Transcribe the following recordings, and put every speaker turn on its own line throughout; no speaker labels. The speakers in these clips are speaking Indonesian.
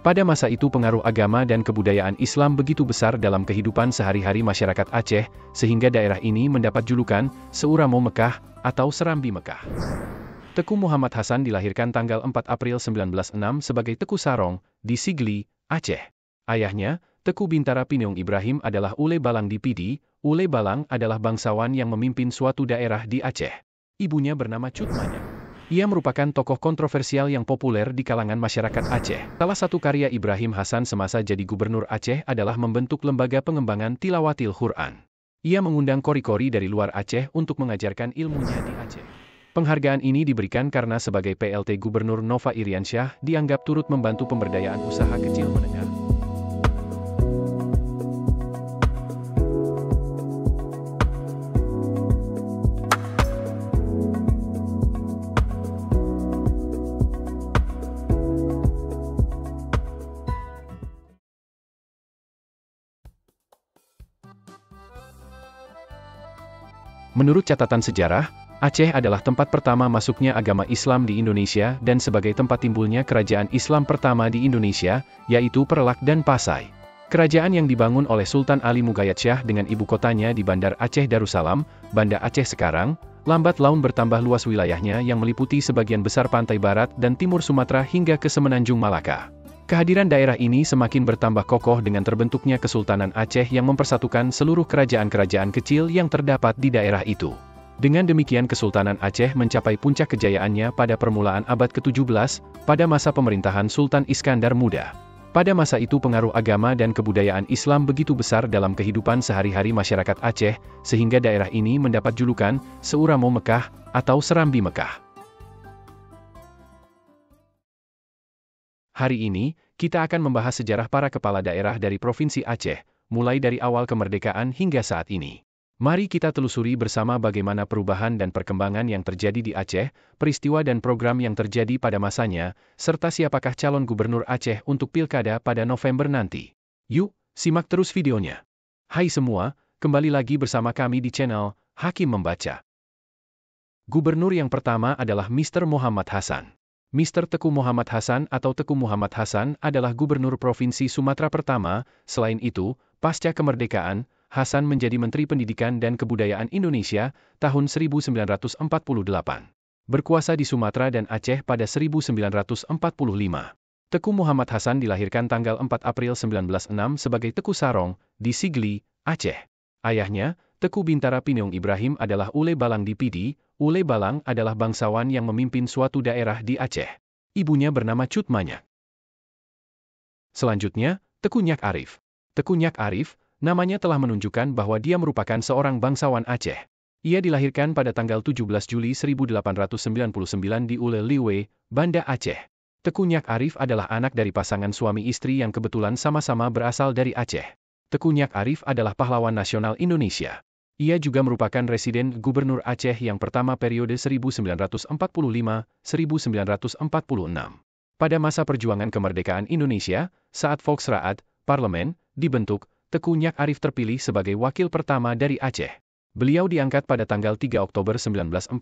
Pada masa itu pengaruh agama dan kebudayaan Islam begitu besar dalam kehidupan sehari-hari masyarakat Aceh, sehingga daerah ini mendapat julukan Seuramo Mekah atau Serambi Mekah. Teku Muhammad Hasan dilahirkan tanggal 4 April 1906 sebagai Teku Sarong, di Sigli, Aceh. Ayahnya, Teku Bintara Pineung Ibrahim adalah Ule Balang di Pidi. Ule Balang adalah bangsawan yang memimpin suatu daerah di Aceh. Ibunya bernama Cut Manyang. Ia merupakan tokoh kontroversial yang populer di kalangan masyarakat Aceh. Salah satu karya Ibrahim Hasan semasa jadi gubernur Aceh adalah membentuk lembaga pengembangan tilawatil Quran. Ia mengundang kori-kori dari luar Aceh untuk mengajarkan ilmunya di Aceh. Penghargaan ini diberikan karena sebagai PLT Gubernur Nova Iriansyah dianggap turut membantu pemberdayaan usaha kecil menengah. Menurut catatan sejarah, Aceh adalah tempat pertama masuknya agama Islam di Indonesia dan sebagai tempat timbulnya kerajaan Islam pertama di Indonesia, yaitu Perlak dan Pasai. Kerajaan yang dibangun oleh Sultan Ali Mugayat Shah dengan ibu kotanya di Bandar Aceh Darussalam, Banda Aceh sekarang, lambat laun bertambah luas wilayahnya yang meliputi sebagian besar pantai barat dan timur Sumatera hingga ke Semenanjung Malaka. Kehadiran daerah ini semakin bertambah kokoh dengan terbentuknya Kesultanan Aceh yang mempersatukan seluruh kerajaan-kerajaan kecil yang terdapat di daerah itu. Dengan demikian Kesultanan Aceh mencapai puncak kejayaannya pada permulaan abad ke-17, pada masa pemerintahan Sultan Iskandar Muda. Pada masa itu pengaruh agama dan kebudayaan Islam begitu besar dalam kehidupan sehari-hari masyarakat Aceh, sehingga daerah ini mendapat julukan Seuramo Mekah atau Serambi Mekah. Hari ini, kita akan membahas sejarah para kepala daerah dari Provinsi Aceh, mulai dari awal kemerdekaan hingga saat ini. Mari kita telusuri bersama bagaimana perubahan dan perkembangan yang terjadi di Aceh, peristiwa dan program yang terjadi pada masanya, serta siapakah calon gubernur Aceh untuk pilkada pada November nanti. Yuk, simak terus videonya. Hai semua, kembali lagi bersama kami di channel Hakim Membaca. Gubernur yang pertama adalah Mr. Muhammad Hasan. Mr. Teku Muhammad Hasan atau Teku Muhammad Hasan adalah gubernur Provinsi Sumatera pertama. Selain itu, pasca kemerdekaan, Hasan menjadi Menteri Pendidikan dan Kebudayaan Indonesia tahun 1948. Berkuasa di Sumatera dan Aceh pada 1945. Teku Muhammad Hasan dilahirkan tanggal 4 April 1906 sebagai Teku Sarong, di Sigli, Aceh. Ayahnya, Teku Bintara Pineung Ibrahim adalah Ule Balang di Pidi. Ule Balang adalah bangsawan yang memimpin suatu daerah di Aceh. Ibunya bernama Cut Manyang. Selanjutnya, Teku Nyak Arif. Teku Nyak Arif, namanya telah menunjukkan bahwa dia merupakan seorang bangsawan Aceh. Ia dilahirkan pada tanggal 17 Juli 1899 di Ule Liwe, Banda Aceh. Teku Nyak Arif adalah anak dari pasangan suami istri yang kebetulan sama-sama berasal dari Aceh. Teku Nyak Arif adalah pahlawan nasional Indonesia. Ia juga merupakan residen gubernur Aceh yang pertama periode 1945-1946. Pada masa perjuangan kemerdekaan Indonesia, saat Volksraad, parlemen, dibentuk, Teku Nyak Arif terpilih sebagai wakil pertama dari Aceh. Beliau diangkat pada tanggal 3 Oktober 1945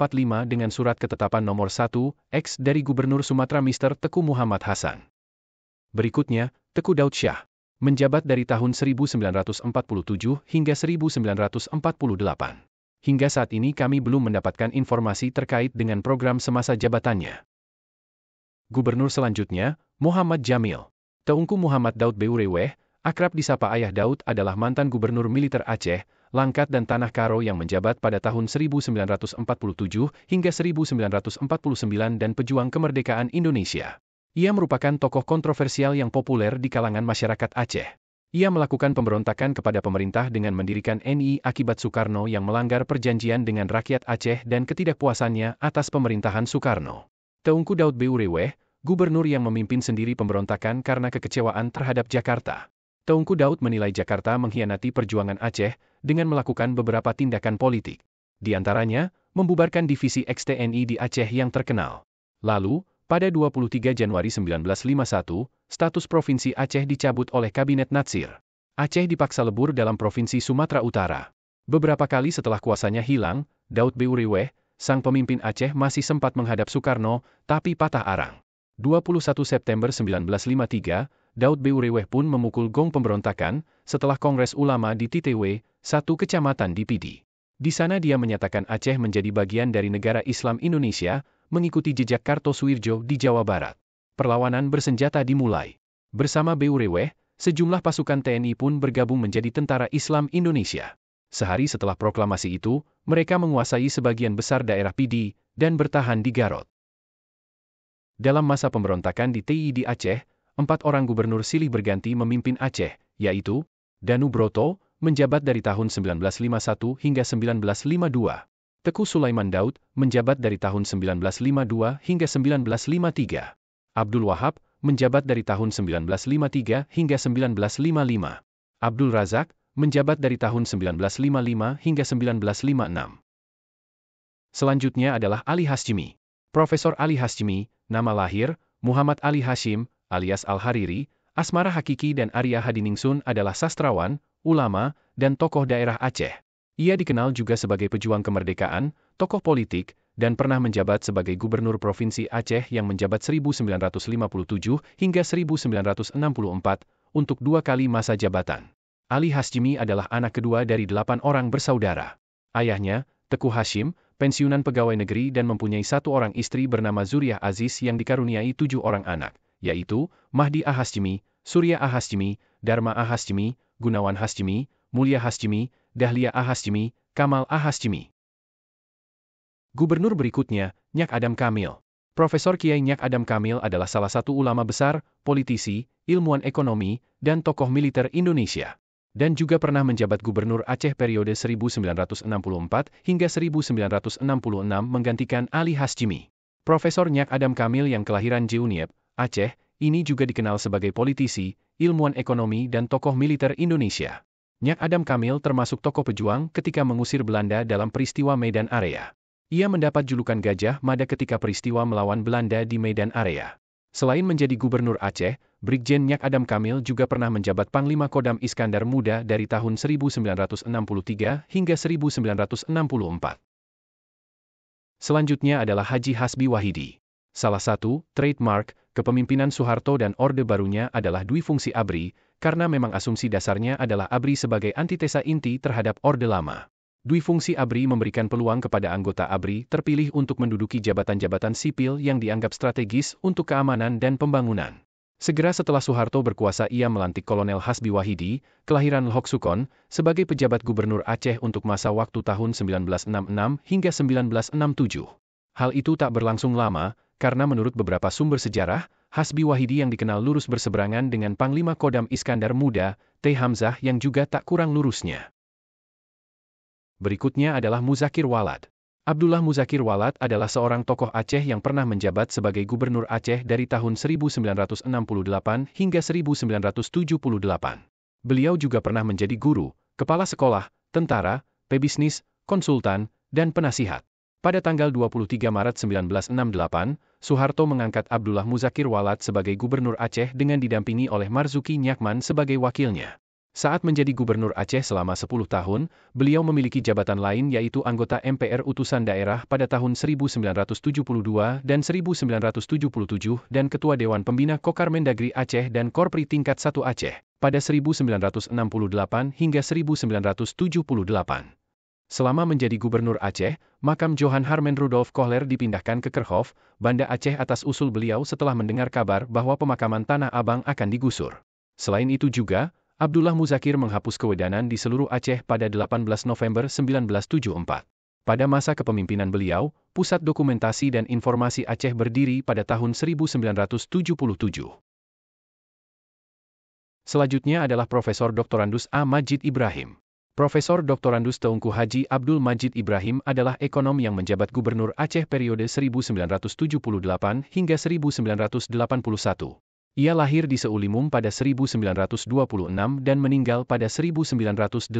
dengan surat ketetapan nomor 1/X dari Gubernur Sumatera Mr. Teku Muhammad Hasan. Berikutnya, Teku Daud Syah. Menjabat dari tahun 1947 hingga 1948. Hingga saat ini kami belum mendapatkan informasi terkait dengan program semasa jabatannya. Gubernur selanjutnya, Muhammad Jamil. Teungku Muhammad Daud Beureweh, akrab disapa Ayah Daud adalah mantan gubernur militer Aceh, Langkat dan Tanah Karo yang menjabat pada tahun 1947 hingga 1949 dan pejuang kemerdekaan Indonesia. Ia merupakan tokoh kontroversial yang populer di kalangan masyarakat Aceh. Ia melakukan pemberontakan kepada pemerintah dengan mendirikan NI akibat Soekarno yang melanggar perjanjian dengan rakyat Aceh dan ketidakpuasannya atas pemerintahan Soekarno. Teungku Daud Beureweh, gubernur yang memimpin sendiri pemberontakan karena kekecewaan terhadap Jakarta. Teungku Daud menilai Jakarta mengkhianati perjuangan Aceh dengan melakukan beberapa tindakan politik. Di antaranya, membubarkan divisi XTNI di Aceh yang terkenal. Lalu, pada 23 Januari 1951, status Provinsi Aceh dicabut oleh Kabinet Natsir. Aceh dipaksa lebur dalam Provinsi Sumatera Utara. Beberapa kali setelah kuasanya hilang, Daud Beureweh, sang pemimpin Aceh masih sempat menghadap Soekarno, tapi patah arang. 21 September 1953, Daud Beureweh pun memukul gong pemberontakan setelah Kongres Ulama di TTW, satu kecamatan di Pidi. Di sana dia menyatakan Aceh menjadi bagian dari negara Islam Indonesia, mengikuti jejak Kartosuwirjo di Jawa Barat. Perlawanan bersenjata dimulai. Bersama Beureweh, sejumlah pasukan TNI pun bergabung menjadi Tentara Islam Indonesia. Sehari setelah proklamasi itu, mereka menguasai sebagian besar daerah Pidi dan bertahan di Garut. Dalam masa pemberontakan di TI di Aceh, 4 orang gubernur silih berganti memimpin Aceh, yaitu Danu Broto, menjabat dari tahun 1951 hingga 1952. Teku Sulaiman Daud, menjabat dari tahun 1952 hingga 1953. Abdul Wahab, menjabat dari tahun 1953 hingga 1955. Abdul Razak, menjabat dari tahun 1955 hingga 1956. Selanjutnya adalah Ali Hasjimi. Profesor Ali Hasjimi, nama lahir, Muhammad Ali Hashim, alias Al-Hariri, asmara hakiki dan Arya Hadiningsun adalah sastrawan, ulama, dan tokoh daerah Aceh. Ia dikenal juga sebagai pejuang kemerdekaan, tokoh politik, dan pernah menjabat sebagai gubernur Provinsi Aceh yang menjabat 1957 hingga 1964 untuk 2 kali masa jabatan. Ali Hasjimi adalah anak kedua dari 8 orang bersaudara. Ayahnya, Teku Hashim, pensiunan pegawai negeri dan mempunyai 1 orang istri bernama Zuriah Aziz yang dikaruniai 7 orang anak, yaitu Mahdi Ahasjimi, Surya Ahasjimi, Dharma Ahasjimi, Gunawan Hasjimi, Mulia Hasjimi, Dahlia Ahasjimi, Kamal Ahasjimi. Gubernur berikutnya, Nyak Adam Kamil. Profesor Kiai Nyak Adam Kamil adalah salah satu ulama besar, politisi, ilmuwan ekonomi, dan tokoh militer Indonesia. Dan juga pernah menjabat gubernur Aceh periode 1964 hingga 1966 menggantikan Ali Hasjimi. Profesor Nyak Adam Kamil yang kelahiran Jeuniep, Aceh, ini juga dikenal sebagai politisi, ilmuwan ekonomi dan tokoh militer Indonesia. Nyak Adam Kamil termasuk tokoh pejuang ketika mengusir Belanda dalam peristiwa Medan Area. Ia mendapat julukan Gajah Mada ketika peristiwa melawan Belanda di Medan Area. Selain menjadi gubernur Aceh, Brigjen Nyak Adam Kamil juga pernah menjabat Panglima Kodam Iskandar Muda dari tahun 1963 hingga 1964. Selanjutnya adalah Haji Hasbi Wahidi. Salah satu trademark kepemimpinan Soeharto dan Orde Barunya adalah duifungsi ABRI, karena memang asumsi dasarnya adalah ABRI sebagai antitesa inti terhadap Orde Lama. Duifungsi ABRI memberikan peluang kepada anggota ABRI terpilih untuk menduduki jabatan-jabatan sipil yang dianggap strategis untuk keamanan dan pembangunan. Segera setelah Soeharto berkuasa ia melantik Kolonel Hasbi Wahidi, kelahiran Lhok Sukon, sebagai pejabat gubernur Aceh untuk masa waktu tahun 1966 hingga 1967. Hal itu tak berlangsung lama, karena menurut beberapa sumber sejarah, Hasbi Wahidi yang dikenal lurus berseberangan dengan Panglima Kodam Iskandar Muda, T. Hamzah yang juga tak kurang lurusnya. Berikutnya adalah Muzakir Walad. Abdullah Muzakir Walad adalah seorang tokoh Aceh yang pernah menjabat sebagai gubernur Aceh dari tahun 1968 hingga 1978. Beliau juga pernah menjadi guru, kepala sekolah, tentara, pebisnis, konsultan, dan penasihat. Pada tanggal 23 Maret 1968, Soeharto mengangkat Abdullah Muzakir Walad sebagai gubernur Aceh dengan didampingi oleh Marzuki Nyakman sebagai wakilnya. Saat menjadi gubernur Aceh selama 10 tahun, beliau memiliki jabatan lain yaitu anggota MPR Utusan Daerah pada tahun 1972 dan 1977 dan Ketua Dewan Pembina Kokar Mendagri Aceh dan Korpri Tingkat 1 Aceh pada 1968 hingga 1978. Selama menjadi gubernur Aceh, makam Johan Harmen Rudolf Kohler dipindahkan ke Kerkhof, Banda Aceh atas usul beliau setelah mendengar kabar bahwa pemakaman Tanah Abang akan digusur. Selain itu juga, Abdullah Muzakir menghapus kewedanan di seluruh Aceh pada 18 November 1974. Pada masa kepemimpinan beliau, Pusat Dokumentasi dan Informasi Aceh berdiri pada tahun 1977. Selanjutnya adalah Profesor Doktorandus A. Majid Ibrahim. Profesor Doktorandus Teungku Haji Abdul Majid Ibrahim adalah ekonom yang menjabat gubernur Aceh periode 1978 hingga 1981. Ia lahir di Seulimum pada 1926 dan meninggal pada 1981.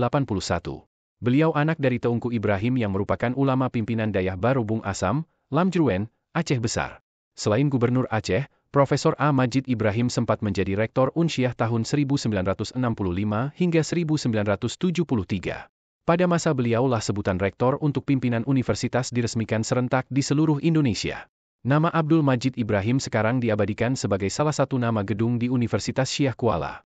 Beliau anak dari Teungku Ibrahim yang merupakan ulama pimpinan Dayah Barobung Asam, Lamjurwen, Aceh Besar. Selain gubernur Aceh, Profesor A. Majid Ibrahim sempat menjadi rektor Unsyah tahun 1965 hingga 1973. Pada masa beliaulah sebutan rektor untuk pimpinan universitas diresmikan serentak di seluruh Indonesia. Nama Abdul Majid Ibrahim sekarang diabadikan sebagai salah satu nama gedung di Universitas Syiah Kuala.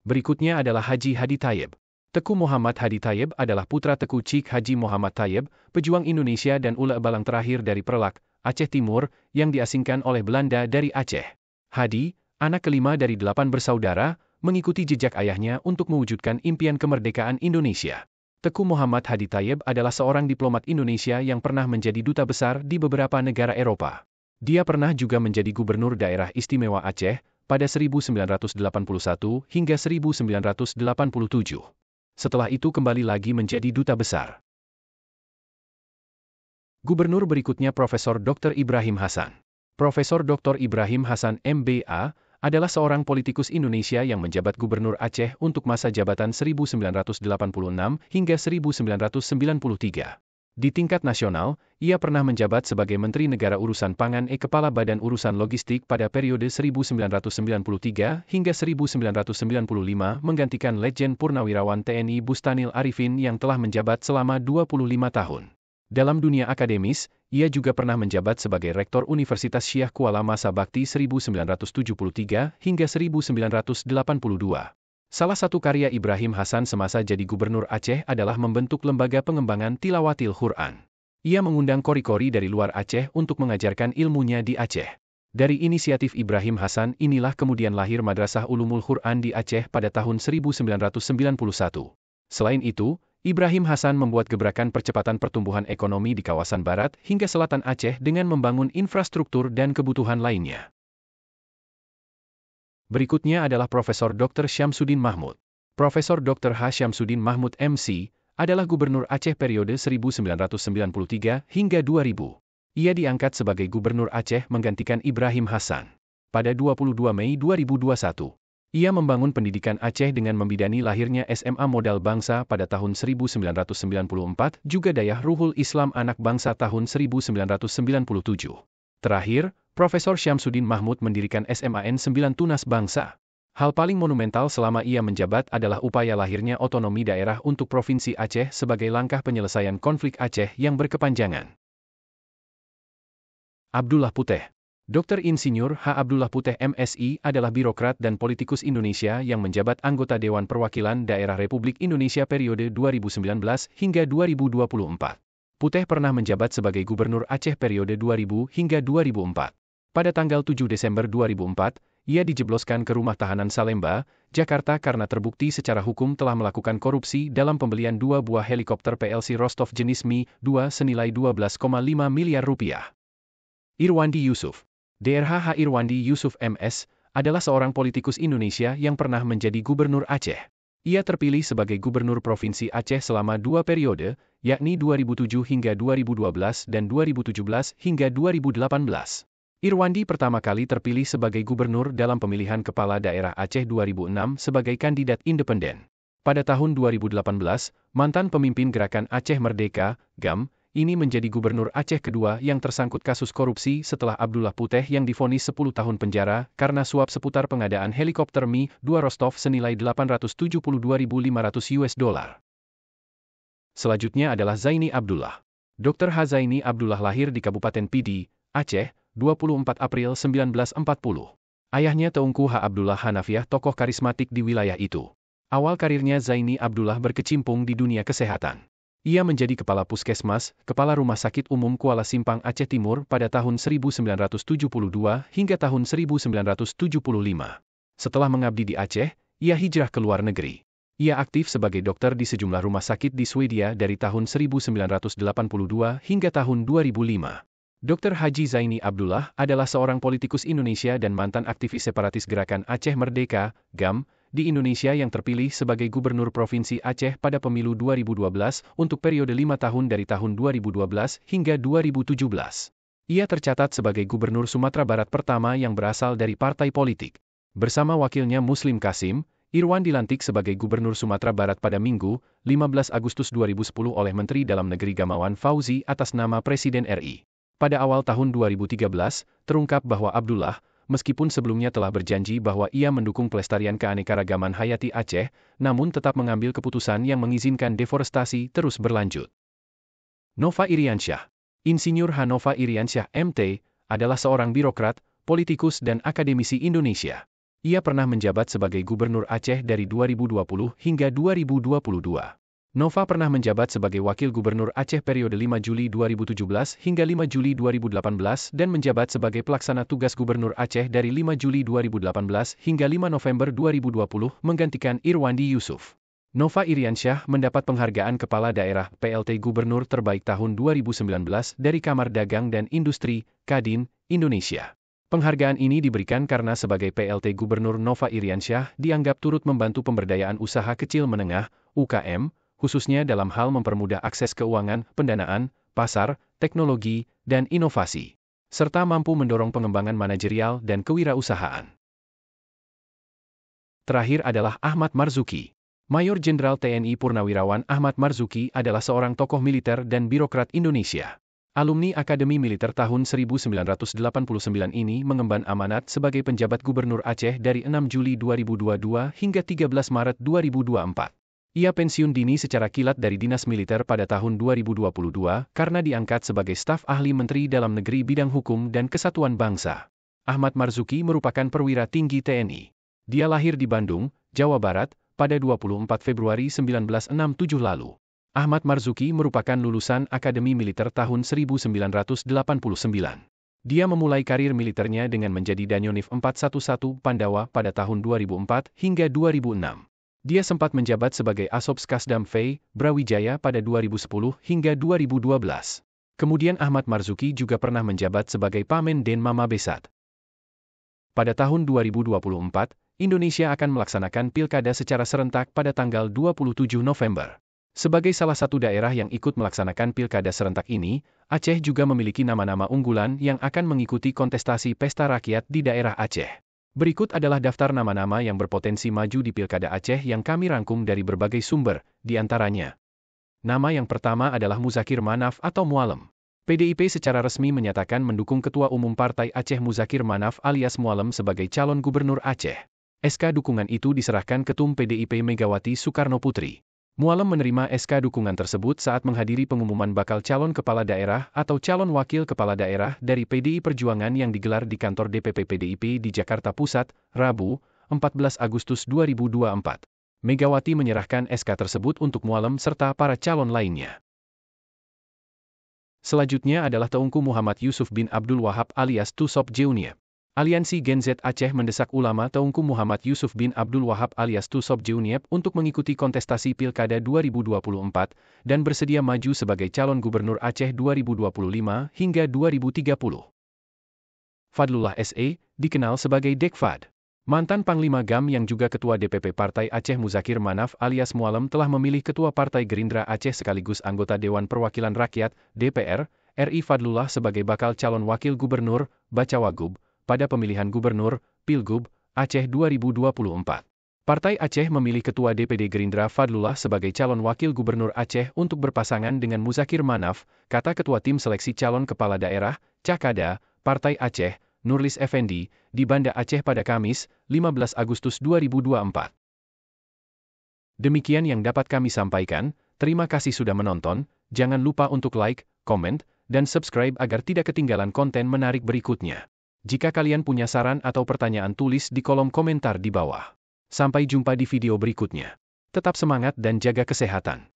Berikutnya adalah Haji Hadi Thayyib. Teku Muhammad Hadi Thayyib adalah putra Teku Cik Haji Muhammad Thayyib, pejuang Indonesia dan ula balang terakhir dari Perlak, Aceh Timur, yang diasingkan oleh Belanda dari Aceh. Hadi, anak kelima dari 8 bersaudara, mengikuti jejak ayahnya untuk mewujudkan impian kemerdekaan Indonesia. Teku Muhammad Hadi Thayyib adalah seorang diplomat Indonesia yang pernah menjadi duta besar di beberapa negara Eropa. Dia pernah juga menjadi gubernur daerah istimewa Aceh pada 1981 hingga 1987. Setelah itu kembali lagi menjadi duta besar. Gubernur berikutnya Profesor Dr. Ibrahim Hasan. Profesor Dr. Ibrahim Hasan MBA adalah seorang politikus Indonesia yang menjabat gubernur Aceh untuk masa jabatan 1986 hingga 1993. Di tingkat nasional, ia pernah menjabat sebagai Menteri Negara Urusan Pangan Kepala Badan Urusan Logistik pada periode 1993 hingga 1995 menggantikan Letjen Purnawirawan TNI Bustanil Arifin yang telah menjabat selama 25 tahun. Dalam dunia akademis, ia juga pernah menjabat sebagai Rektor Universitas Syiah Kuala masa bakti 1973 hingga 1982. Salah satu karya Ibrahim Hasan semasa jadi gubernur Aceh adalah membentuk lembaga pengembangan tilawatil Quran. Ia mengundang kori-kori dari luar Aceh untuk mengajarkan ilmunya di Aceh. Dari inisiatif Ibrahim Hasan inilah kemudian lahir Madrasah Ulumul Quran di Aceh pada tahun 1991. Selain itu, Ibrahim Hasan membuat gebrakan percepatan pertumbuhan ekonomi di kawasan barat hingga selatan Aceh dengan membangun infrastruktur dan kebutuhan lainnya. Berikutnya adalah Profesor Dr. Syamsuddin Mahmud. Profesor Dr. H. Syamsuddin Mahmud MC adalah gubernur Aceh periode 1993 hingga 2000. Ia diangkat sebagai gubernur Aceh menggantikan Ibrahim Hasan. Pada 22 Mei 2021, ia membangun pendidikan Aceh dengan membidani lahirnya SMA Modal Bangsa pada tahun 1994, juga Dayah Ruhul Islam Anak Bangsa tahun 1997. Terakhir, Profesor Syamsuddin Mahmud mendirikan SMAN 9 Tunas Bangsa. Hal paling monumental selama ia menjabat adalah upaya lahirnya otonomi daerah untuk Provinsi Aceh sebagai langkah penyelesaian konflik Aceh yang berkepanjangan. Abdullah Puteh. Dr. Insinyur H. Abdullah Puteh MSI adalah birokrat dan politikus Indonesia yang menjabat anggota Dewan Perwakilan Daerah Republik Indonesia periode 2019 hingga 2024. Puteh pernah menjabat sebagai gubernur Aceh periode 2000 hingga 2004. Pada tanggal 7 Desember 2004, ia dijebloskan ke rumah tahanan Salemba, Jakarta karena terbukti secara hukum telah melakukan korupsi dalam pembelian 2 buah helikopter PLC Rostov jenis Mi-2 senilai 12,5 miliar rupiah. Irwandi Yusuf. DRH Irwandi Yusuf MS, adalah seorang politikus Indonesia yang pernah menjadi gubernur Aceh. Ia terpilih sebagai gubernur Provinsi Aceh selama 2 periode, yakni 2007 hingga 2012 dan 2017 hingga 2018. Irwandi pertama kali terpilih sebagai gubernur dalam pemilihan kepala daerah Aceh 2006 sebagai kandidat independen. Pada tahun 2018, mantan pemimpin Gerakan Aceh Merdeka, GAM, ini menjadi gubernur Aceh kedua yang tersangkut kasus korupsi setelah Abdullah Puteh yang divonis 10 tahun penjara karena suap seputar pengadaan helikopter Mi-2 Rostov senilai $872.500. Selanjutnya adalah Zaini Abdullah. Dr. H. Zaini Abdullah lahir di Kabupaten Pidi, Aceh, 24 April 1940. Ayahnya Teungku H. Abdullah Hanafiah, tokoh karismatik di wilayah itu. Awal karirnya Zaini Abdullah berkecimpung di dunia kesehatan. Ia menjadi kepala puskesmas, kepala rumah sakit umum Kuala Simpang Aceh Timur pada tahun 1972 hingga tahun 1975. Setelah mengabdi di Aceh, ia hijrah ke luar negeri. Ia aktif sebagai dokter di sejumlah rumah sakit di Swedia dari tahun 1982 hingga tahun 2005. Dr. Haji Zaini Abdullah adalah seorang politikus Indonesia dan mantan aktivis separatis Gerakan Aceh Merdeka, GAM, di Indonesia yang terpilih sebagai Gubernur Provinsi Aceh pada pemilu 2012 untuk periode 5 tahun dari tahun 2012 hingga 2017. Ia tercatat sebagai Gubernur Sumatera Barat pertama yang berasal dari partai politik. Bersama wakilnya Muslim Kasim, Irwan dilantik sebagai Gubernur Sumatera Barat pada Minggu, 15 Agustus 2010 oleh Menteri Dalam Negeri Gamawan Fauzi atas nama Presiden RI. Pada awal tahun 2013, terungkap bahwa Abdullah, meskipun sebelumnya telah berjanji bahwa ia mendukung pelestarian keanekaragaman hayati Aceh, namun tetap mengambil keputusan yang mengizinkan deforestasi terus berlanjut. Nova Iriansyah. Insinyur Hanova Iriansyah, MT, adalah seorang birokrat, politikus dan akademisi Indonesia. Ia pernah menjabat sebagai Gubernur Aceh dari 2020 hingga 2022. Nova pernah menjabat sebagai Wakil Gubernur Aceh periode 5 Juli 2017 hingga 5 Juli 2018 dan menjabat sebagai Pelaksana Tugas Gubernur Aceh dari 5 Juli 2018 hingga 5 November 2020 menggantikan Irwandi Yusuf. Nova Iriansyah mendapat penghargaan Kepala Daerah PLT Gubernur Terbaik tahun 2019 dari Kamar Dagang dan Industri, Kadin, Indonesia. Penghargaan ini diberikan karena sebagai PLT Gubernur Nova Iriansyah dianggap turut membantu pemberdayaan usaha kecil menengah, UKM, khususnya dalam hal mempermudah akses keuangan, pendanaan, pasar, teknologi, dan inovasi, serta mampu mendorong pengembangan manajerial dan kewirausahaan. Terakhir adalah Ahmad Marzuki. Mayor Jenderal TNI Purnawirawan Ahmad Marzuki adalah seorang tokoh militer dan birokrat Indonesia. Alumni Akademi Militer tahun 1989 ini mengemban amanat sebagai penjabat Gubernur Aceh dari 6 Juli 2022 hingga 13 Maret 2024. Ia pensiun dini secara kilat dari dinas militer pada tahun 2022 karena diangkat sebagai staf ahli Menteri Dalam Negeri bidang hukum dan kesatuan bangsa. Ahmad Marzuki merupakan perwira tinggi TNI. Dia lahir di Bandung, Jawa Barat, pada 24 Februari 1967 lalu. Ahmad Marzuki merupakan lulusan Akademi Militer tahun 1989. Dia memulai karir militernya dengan menjadi Danionif 411 Pandawa pada tahun 2004 hingga 2006. Dia sempat menjabat sebagai Asobs Kasdam V, Brawijaya pada 2010 hingga 2012. Kemudian Ahmad Marzuki juga pernah menjabat sebagai Pamen Den Mama Besat. Pada tahun 2024, Indonesia akan melaksanakan pilkada secara serentak pada tanggal 27 November. Sebagai salah satu daerah yang ikut melaksanakan pilkada serentak ini, Aceh juga memiliki nama-nama unggulan yang akan mengikuti kontestasi pesta rakyat di daerah Aceh. Berikut adalah daftar nama-nama yang berpotensi maju di Pilkada Aceh yang kami rangkum dari berbagai sumber, di antaranya. Nama yang pertama adalah Muzakir Manaf atau Mualem. PDIP secara resmi menyatakan mendukung Ketua Umum Partai Aceh Muzakir Manaf alias Mualem sebagai calon Gubernur Aceh. SK dukungan itu diserahkan Ketum PDIP Megawati Soekarno Putri. Mualem menerima SK dukungan tersebut saat menghadiri pengumuman bakal calon kepala daerah atau calon wakil kepala daerah dari PDI Perjuangan yang digelar di kantor DPP PDIP di Jakarta Pusat, Rabu, 14 Agustus 2024. Megawati menyerahkan SK tersebut untuk Mualem serta para calon lainnya. Selanjutnya adalah Teungku Muhammad Yusuf bin Abdul Wahab alias Tusop Jeuniep. Aliansi Gen Z Aceh mendesak ulama Teungku Muhammad Yusuf bin Abdul Wahab alias Tusop Jeuniep untuk mengikuti kontestasi Pilkada 2024 dan bersedia maju sebagai calon Gubernur Aceh 2025 hingga 2030. Fadlullah SE, dikenal sebagai Dekfad. Mantan Panglima GAM yang juga Ketua DPP Partai Aceh Muzakir Manaf alias Mualem telah memilih Ketua Partai Gerindra Aceh sekaligus anggota Dewan Perwakilan Rakyat, DPR, RI Fadlullah sebagai bakal calon Wakil Gubernur, Bacawagub, pada pemilihan Gubernur, Pilgub, Aceh 2024. Partai Aceh memilih Ketua DPD Gerindra Fadlullah sebagai calon Wakil Gubernur Aceh untuk berpasangan dengan Muzakir Manaf, kata Ketua Tim Seleksi Calon Kepala Daerah, Cakada, Partai Aceh, Nurlis Effendi, di Banda Aceh pada Kamis, 15 Agustus 2024. Demikian yang dapat kami sampaikan, terima kasih sudah menonton, jangan lupa untuk like, komen, dan subscribe agar tidak ketinggalan konten menarik berikutnya. Jika kalian punya saran atau pertanyaan tulis di kolom komentar di bawah. Sampai jumpa di video berikutnya. Tetap semangat dan jaga kesehatan.